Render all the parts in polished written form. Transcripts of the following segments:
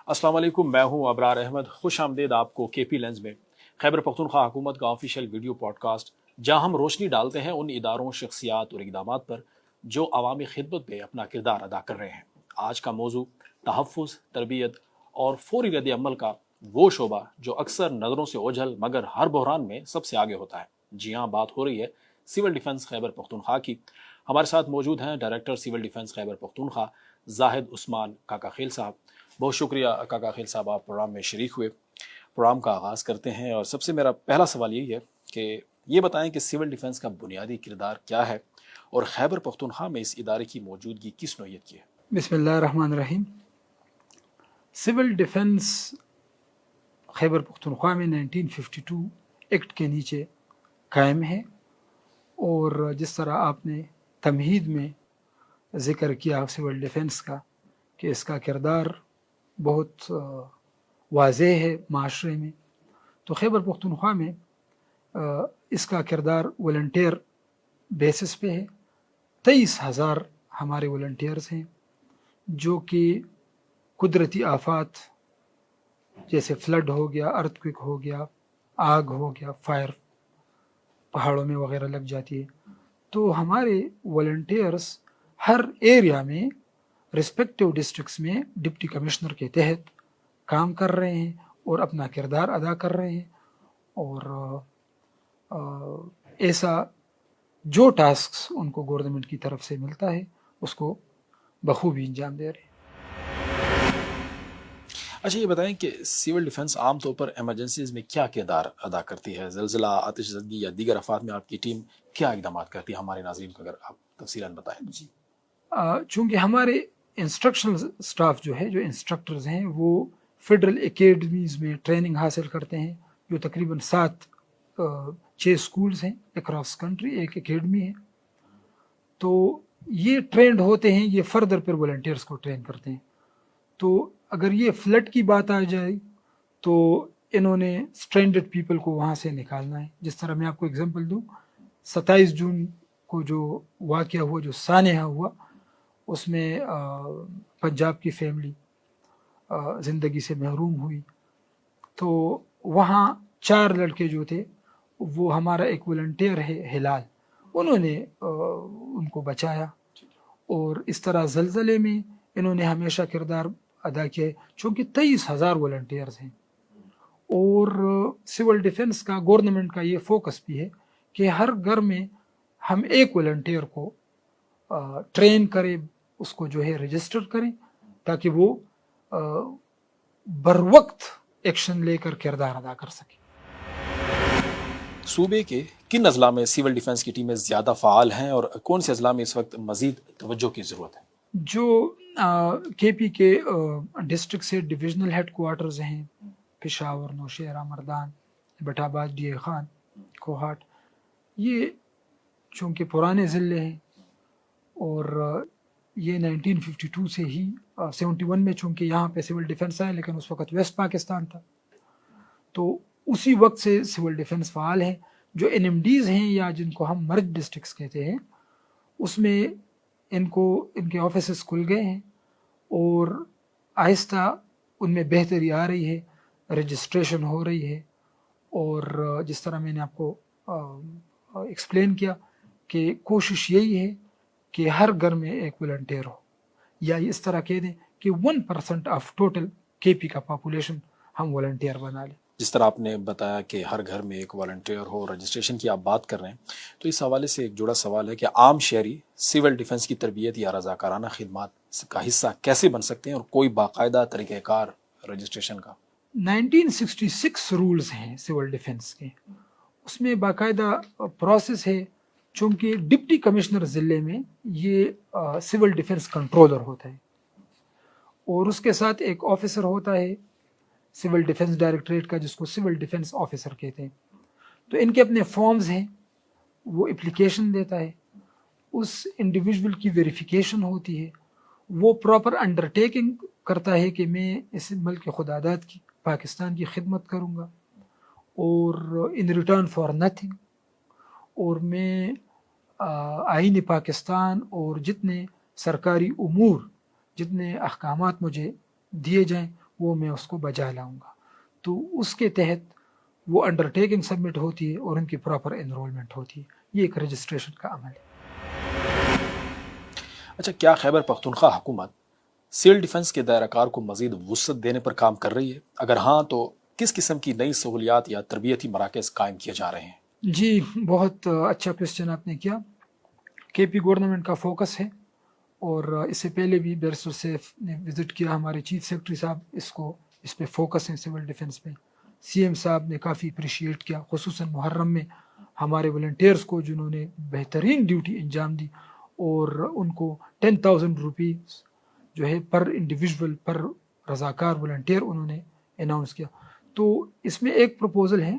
अस्सलाम वालेकुम, मैं हूं अबरार अहमद। खुश आमदेद आपको केपी लेंस में, खैबर पख्तूनख्वा हुकूमत का ऑफिशियल वीडियो पॉडकास्ट, जहां हम रोशनी डालते हैं उन इदारों, शख्सियात और इक़दामात पर जो अवामी खिदमत में अपना किरदार अदा कर रहे हैं। आज का मौजू तहफ़्फ़ुज़, तरबियत और फौरी रद्द अमल का वो शोबा जो अक्सर नज़रों से ओझल मगर हर बहरान में सबसे आगे होता है। जी हाँ, बात हो रही है सिविल डिफेंस खैबर पख्तूनख्वा की। हमारे साथ मौजूद हैं director civil defence Khyber Pakhtunkhwa Zahid Usman Kaka Khel साहब। बहुत शुक्रिया काका खेल साहब, आप प्रोग्राम में शरीक हुए। प्रोग्राम का आगाज़ करते हैं और सबसे मेरा पहला सवाल यही है कि ये बताएं कि सिविल डिफेंस का बुनियादी किरदार क्या है और खैबर पख्तूनख्वा में इस इदारे की मौजूदगी किस नौयत की है। बिस्मिल्लाहिर्रहमानिर्रहीम। सिविल डिफेंस खैबर पख्तूनख्वा में 1952 एक्ट के नीचे कायम है और जिस तरह आपने तमहीद में ज़िक्र किया सिविल डिफेंस का कि इसका किरदार बहुत वाज़ेह है माशरे में, तो खैबर पख्तूनख्वा में इसका किरदार वॉलंटियर बेसिस पे है। 23,000 हमारे वॉलंटियर्स हैं जो कि कुदरती आफात जैसे फ्लड हो गया, अर्थक्वेक हो गया, आग हो गया, फायर पहाड़ों में वगैरह लग जाती है, तो हमारे वॉलंटियर्स हर एरिया में रिस्पेक्टिव डिस्ट्रिक्ट्स में डिप्टी कमिश्नर के तहत काम कर रहे हैं और अपना किरदार अदा कर रहे हैं और ऐसा जो टास्क उनको गवर्नमेंट की तरफ से मिलता है उसको बखूबी अंजाम दे रहे हैं। अच्छा, ये बताएं कि सिविल डिफेंस आम तौर पर एमरजेंसीज में क्या किरदार अदा करती है? ज़लज़ला, आतिशज़दगी या दीगर आफात में आपकी टीम क्या इक़दाम करती है? हमारे नाज़रीन को अगर आप तफसीलन बताएं। जी, चूँकि हमारे इंस्ट्रक्शनल स्टाफ जो है, जो इंस्ट्रक्टर्स हैं, वो फेडरल एकेडमीज़ में ट्रेनिंग हासिल करते हैं, जो तकरीबन 6 स्कूल्स हैं अक्रॉस कंट्री, एक एकेडमी है, तो ये ट्रेंड होते हैं, ये फर्दर फिर वॉलंटियर्स को ट्रेन करते हैं। तो अगर ये फ्लड की बात आ जाए तो इन्होंने स्ट्रेंडेड पीपल को वहाँ से निकालना है। जिस तरह मैं आपको एग्जांपल दूँ, 27 जून को जो वाक़या हुआ, जो सानेहा हुआ, उसमें पंजाब की फैमिली ज़िंदगी से महरूम हुई, तो वहाँ 4 लड़के जो थे, वो हमारा एक वॉलंटियर है हिलाल, उन्होंने उनको बचाया। और इस तरह ज़लज़ले में इन्होंने हमेशा किरदार अदा किया, चूँकि 23,000 वॉलंटियर्स हैं और सिविल डिफेंस का, गवर्नमेंट का ये फोकस भी है कि हर घर में हम एक वॉलंटियर को ट्रेन करें, उसको जो है रजिस्टर करें, ताकि वो बर वक्त एक्शन लेकर किरदार अदा कर सके। सूबे के किन अजला में सिविल डिफेंस की टीमें ज़्यादा फ़ाल हैं और कौन से अजला में इस वक्त मज़ीद तवज्जो की ज़रूरत है? जो केपी के डिस्ट्रिक्ट से डिविजनल हेड क्वार्टर्स हैं, पेशावर, नौशहरा, मर्दान, बटाबाद, डी ए खान, कोहाट, ये चूँकि पुराने ज़िले हैं और ये 1952 से ही 71 में चूँकि यहाँ पे सिविल डिफेंस आया, लेकिन उस वक़्त वेस्ट पाकिस्तान था, तो उसी वक्त से सिविल डिफेंस फ़ाल है। जो NMDs हैं या जिनको हम मर्ज डिस्ट्रिक्ट्स कहते हैं, उसमें इनके ऑफिसेस खुल गए हैं और आहिस्ता उनमें बेहतरी आ रही है, रजिस्ट्रेशन हो रही है। और जिस तरह मैंने आपको एक्सप्लेन किया कि कोशिश यही है कि हर घर में एक वॉलंटियर हो, या इस तरह कह दें कि 1% ऑफ टोटल KP का पॉपुलेशन हम वॉलंटियर बना लें। जिस तरह आपने बताया कि हर घर में एक वॉलंटियर हो, रजिस्ट्रेशन की आप बात कर रहे हैं, तो इस हवाले से एक जुड़ा सवाल है कि आम शहरी सिविल डिफेंस की तरबियत या रज़ाकाराना खिदमत का हिस्सा कैसे बन सकते हैं और कोई बाकायदा तरीक़ेकार रजिस्ट्रेशन का? 1966 रूल्स हैं सिविल डिफेंस के, उसमें बाकायदा प्रोसेस है। चूँकि डिप्टी कमिश्नर ज़िले में ये सिविल डिफेंस कंट्रोलर होता है और उसके साथ एक ऑफिसर होता है सिविल डिफेंस डायरेक्टरेट का, जिसको सिविल डिफेंस ऑफिसर कहते हैं। तो इनके अपने फॉर्म्स हैं, वो एप्लीकेशन देता है, उस इंडिविजुअल की वेरिफिकेशन होती है, वो प्रॉपर अंडरटेकिंग करता है कि मैं इस मुल्क खुदादाद की, पाकिस्तान की खिदमत करूँगा और इन रिटर्न फॉर नथिंग, और मैं आईन पाकिस्तान और जितने सरकारी उमूर, जितने अहकामात मुझे दिए जाएं, وہ میں اس کو بجا لاؤں گا. تو اس کے تحت وہ انڈرٹیکنگ سبمٹ ہوتی ہے اور ان کی پراپر انرولمنٹ ہوتی ہے. یہ ایک رجسٹریشن کا عمل ہے. اچھا، کیا خیبر پختونخوا حکومت سیل ڈیفنس کے دائرہ کار کو مزید وسعت دینے پر کام کر رہی ہے؟ اگر ہاں تو کس قسم کی نئی سہولیات یا تربیتی مراکز قائم کیے جا رہے ہیں؟ جی بہت اچھا کوشچن آپ نے کیا. کے پی گورنمنٹ کا فوکس ہے اور اس سے پہلے بھی بیرسٹر سیف نے وزٹ کیا, ہمارے چیف سیکرٹری صاحب اس پہ فوکس ہیں سول ڈیفنس پہ. سی ایم صاحب نے کافی اپریشیٹ کیا, خصوصاً محرم میں ہمارے والنٹیئرس کو جنہوں نے بہترین ڈیوٹی انجام دی اور ان کو 10,000 روپیز جو ہے پر انڈیویژول پر رضاکار والنٹیئر انہوں نے اناؤنس کیا. تو اس میں ایک پروپوزل ہے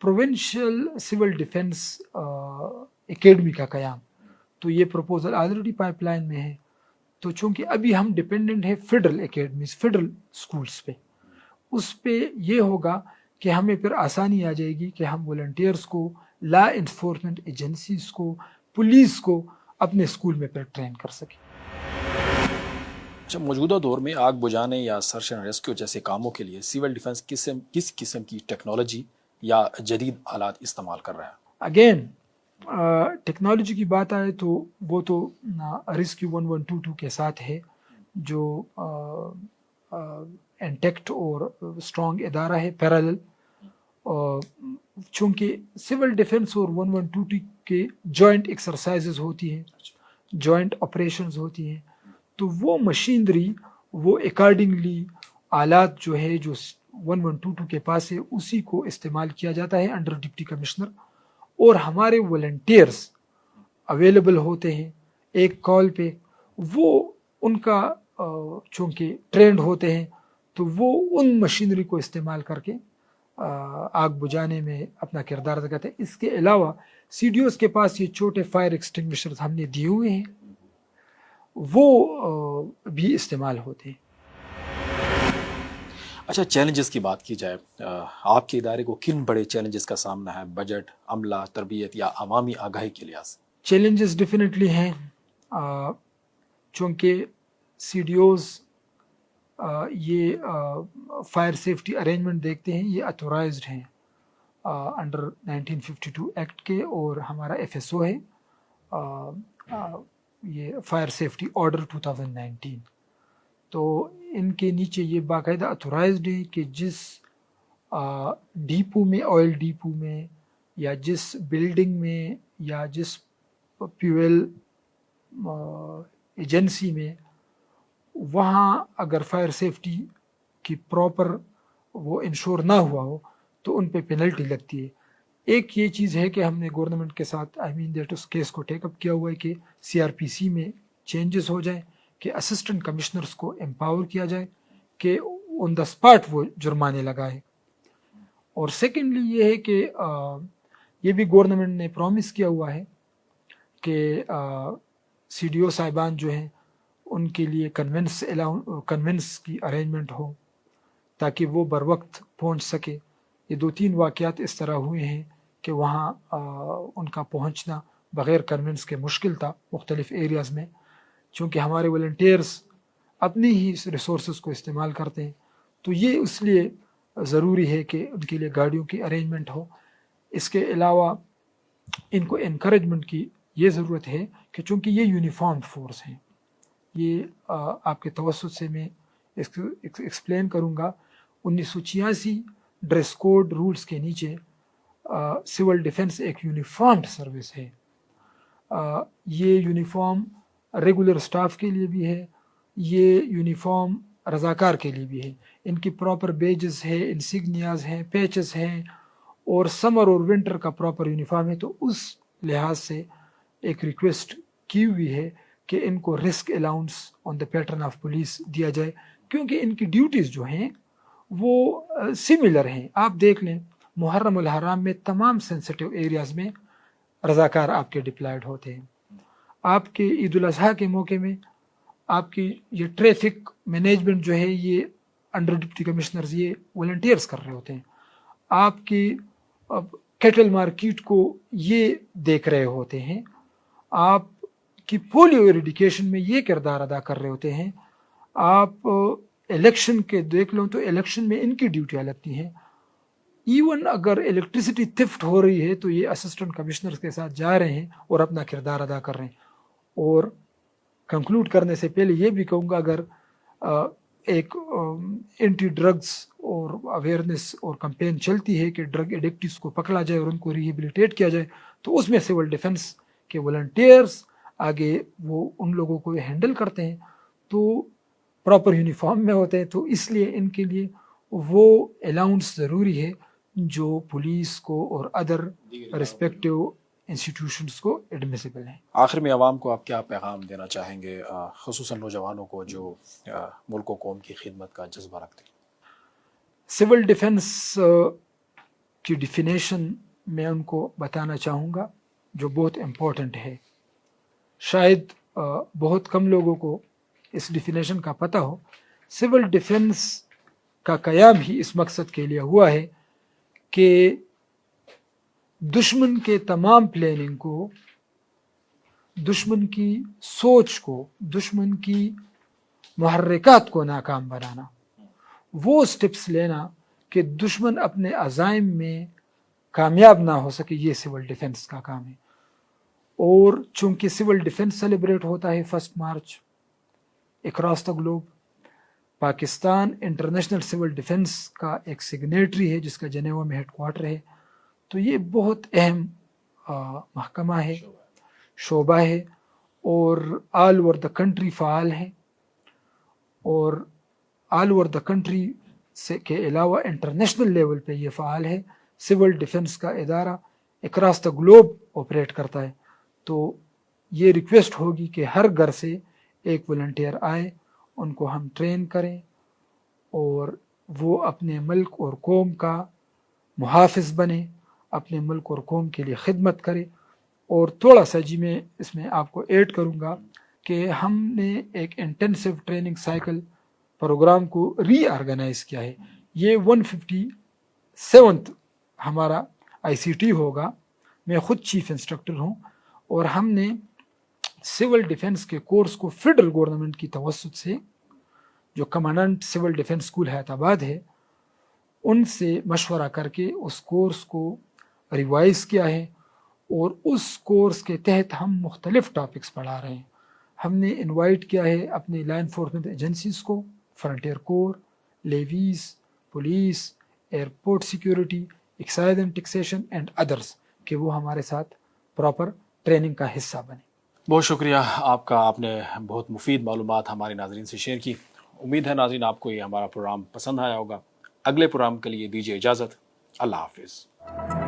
پروونشل سول ڈیفنس اکیڈمی کا قیام. تو یہ پروپوزل آلریڈی پائپ لائن میں ہے. تو چونکہ ابھی ہم ڈپینڈنٹ ہے فیڈرل اکیڈمیز, فیڈرل اسکولس پہ, اس پہ یہ ہوگا کہ ہمیں پھر آسانی آ جائے گی کہ ہم والنٹیئرس کو, لا انفورسمنٹ ایجنسیز کو, پولیس کو اپنے اسکول میں پھر ٹرین کر سکیں. اچھا، موجودہ دور میں آگ بجھانے یا سرچ اینڈ ریسکیو جیسے کاموں کے لیے سول ڈیفنس کس قسم کی ٹیکنالوجی یا جدید آلات استعمال کر رہا ہے؟ اگین ٹیکنالوجی کی بات آئے تو وہ تو ریسکیو 1122 کے ساتھ ہے, جو انٹیکٹ اور اسٹرانگ ادارہ ہے پیرالل. چونکہ سول ڈیفنس اور 1122 کے جوائنٹ ایکسرسائزز ہوتی ہیں, جوائنٹ آپریشنز ہوتی ہیں, تو وہ مشینری وہ اکارڈنگلی آلات جو ہے جو 1122 کے پاس ہے اسی کو استعمال کیا جاتا ہے انڈر ڈپٹی کمشنر. اور ہمارے والنٹیئرس اویلیبل ہوتے ہیں ایک کال پہ, وہ ان کا چونکہ ٹرینڈ ہوتے ہیں تو وہ ان مشینری کو استعمال کر کے آگ بجھانے میں اپنا کردار ادا کرتے ہیں. اس کے علاوہ سی ڈی اوز کے پاس یہ چھوٹے فائر ایکسٹنگوشرز ہم نے دیے ہوئے ہیں, وہ بھی استعمال ہوتے ہیں. اچھا، چیلنجز کی بات کی جائے, آپ کے ادارے کو کن بڑے چیلنجز کا سامنا ہے بجٹ, عملہ, تربیت یا عوامی آگاہی کے لحاظ سے؟ چیلنجز ڈیفینیٹلی ہیں, چونکہ سی ڈی اوز یہ فائر سیفٹی ارینجمنٹ دیکھتے ہیں, یہ اتھورائزڈ ہیں انڈر 1952 ایکٹ کے, اور ہمارا ایف ایس او ہے یہ فائر سیفٹی آرڈر 2019. تو ان کے نیچے یہ باقاعدہ اتھورائزڈ ہے کہ جس ڈیپو میں, آئل ڈیپو میں, یا جس بلڈنگ میں, یا جس فیول ایجنسی میں, وہاں اگر فائر سیفٹی کی پراپر وہ انشور نہ ہوا ہو تو ان پہ پینلٹی لگتی ہے. ایک یہ چیز ہے کہ ہم نے گورنمنٹ کے ساتھ دیٹ اس کیس کو ٹیک اپ کیا ہوا ہے کہ سی آر پی سی میں چینجز ہو جائیں, کہ اسسٹنٹ کمشنرز کو امپاور کیا جائے کہ آن دا اسپاٹ وہ جرمانے لگائے. اور سیکنڈلی یہ ہے کہ یہ بھی گورنمنٹ نے پرومس کیا ہوا ہے کہ سی ڈی او صاحبان جو ہیں ان کے لیے کنونس کی ارینجمنٹ ہو تاکہ وہ بر وقت پہنچ سکے. یہ 2-3 واقعات اس طرح ہوئے ہیں کہ وہاں ان کا پہنچنا بغیر کنونس کے مشکل تھا مختلف ایریاز میں, چونکہ ہمارے والنٹیئرس اپنی ہی ریسورسز کو استعمال کرتے ہیں. تو یہ اس لیے ضروری ہے کہ ان کے لیے گاڑیوں کی ارینجمنٹ ہو. اس کے علاوہ ان کو انکریجمنٹ کی یہ ضرورت ہے کہ چونکہ یہ یونیفارمڈ فورس ہیں, یہ آپ کے توسط سے میں ایکسپلین کروں گا. 1986 ڈریس کوڈ رولز کے نیچے سول ڈیفنس ایک یونیفارمڈ سروس ہے. یہ یونیفارم ریگولر سٹاف کے لیے بھی ہے, یہ یونیفارم رضاکار کے لیے بھی ہے. ان کی پراپر بیجز ہے, انسگنیاز ہیں, پیچز ہیں, اور سمر اور ونٹر کا پراپر یونیفارم ہے. تو اس لحاظ سے ایک ریکویسٹ کی ہوئی ہے کہ ان کو risk allowance on the pattern of police دیا جائے, کیونکہ ان کی ڈیوٹیز جو ہیں وہ سملر ہیں. آپ دیکھ لیں محرم الحرام میں تمام سینسٹیو ایریاز میں رضاکار آپ کے ڈپلائڈ ہوتے ہیں. آپ کے عید الاضحیٰ کے موقع میں آپ کی یہ ٹریفک مینجمنٹ جو ہے یہ انڈر ڈپٹی کمشنرز یہ والنٹیئرز کر رہے ہوتے ہیں. آپ کی کیٹل مارکیٹ کو یہ دیکھ رہے ہوتے ہیں. آپ کی پولیو ایریڈیکیشن میں یہ کردار ادا کر رہے ہوتے ہیں. آپ इलेक्शन के देख लो तो इलेक्शन में इनकी ड्यूटियाँ लगती हैं। इवन अगर इलेक्ट्रिसिटी थिफ्ट हो रही है तो ये असिस्टेंट कमिश्नर्स के साथ जा रहे हैं और अपना किरदार अदा कर रहे हैं। और कंक्लूड करने से पहले ये भी कहूँगा, अगर एक एंटी ड्रग्स और अवेयरनेस और कैंपेन चलती है कि ड्रग एडिक्टिव्स को पकड़ा जाए और उनको रिहेबिलिटेट किया जाए, तो उसमें सिविल डिफेंस के वॉलंटियर्स आगे वो उन लोगों को हैंडल करते हैं, तो प्रॉपर यूनिफॉर्म में होते हैं, तो इसलिए इनके लिए वो अलाउंस ज़रूरी है जो पुलिस को और अदर रिस्पेक्टिव इंस्टीट्यूशंस को एडमिसिबल हैं। आखिर में आवाम को आप क्या पैगाम देना चाहेंगे, ख़ुसूसन नौजवानों को जो मुल्क व कौम की खिदमत का जज्बा रखते हैं? सिविल डिफेंस की डिफिनेशन मैं उनको बताना चाहूँगा जो बहुत इम्पोर्टेंट है। शायद बहुत कम लोगों को इस डिफिनेशन का पता हो। सिविल डिफेंस का क़याम ही इस मकसद के लिए हुआ है कि दुश्मन के तमाम प्लानिंग को, दुश्मन की सोच को, दुश्मन की मुहर्रिकात को नाकाम बनाना, वो स्टेप्स लेना कि दुश्मन अपने अज़ाइम में कामयाब ना हो सके, ये सिविल डिफेंस का काम है। और चूँकि सिविल डिफेंस सेलिब्रेट होता है 1 मार्च across the globe, Pakistan international civil defence का एक सिग्नेटरी है जिसका जनेवा में हेडक्वार्टर है, तो ये बहुत अहम महकमा है, शोबा है और all over the country fall है। और ऑल ओवर द कंट्री से के अलावा इंटरनेशनल लेवल पे ये फ़ाल है। सिविल डिफेंस का इदारा अक्रॉस द ग्लोब ऑपरेट करता है। तो ये रिक्वेस्ट होगी कि हर घर से एक वॉलंटियर आए, उनको हम ट्रेन करें और वो अपने मुल्क और कौम का मुहाफ़िज़ बने, अपने मुल्क और कौम के लिए खिदमत करे। और थोड़ा सा जी मैं इसमें आपको ऐड करूँगा कि हमने एक इंटेंसिव ट्रेनिंग साइकिल प्रोग्राम को रीऑर्गेनाइज किया है। ये 157th हमारा ICT होगा। मैं ख़ुद चीफ इंस्ट्रक्टर हूँ और हमने सिविल डिफेंस के कोर्स को फेडरल गवर्नमेंट की तवस्सुत से, जो commandant civil defence school Hyderabad है, उनसे मशवरा करके उस कोर्स को रिवाइज़ किया है और उस कोर्स के तहत हम मुख्तलिफ़ टॉपिक्स पढ़ा रहे हैं। हमने इनवाइट किया है अपने लॉ एनफोर्समेंट एजेंसीज़ को, frontier core, levies, police, airport security, excise and taxation and others, कि वो हमारे साथ प्रॉपर ट्रेनिंग का हिस्सा बने। बहुत शुक्रिया आपका, आपने बहुत मुफीद मालूमात हमारे नाज़रीन से शेयर की। उम्मीद है नाज़रीन आपको ये हमारा प्रोग्राम पसंद आया होगा। अगले प्रोग्राम के लिए दीजिए इजाज़त। अल्लाह हाफ़िज़।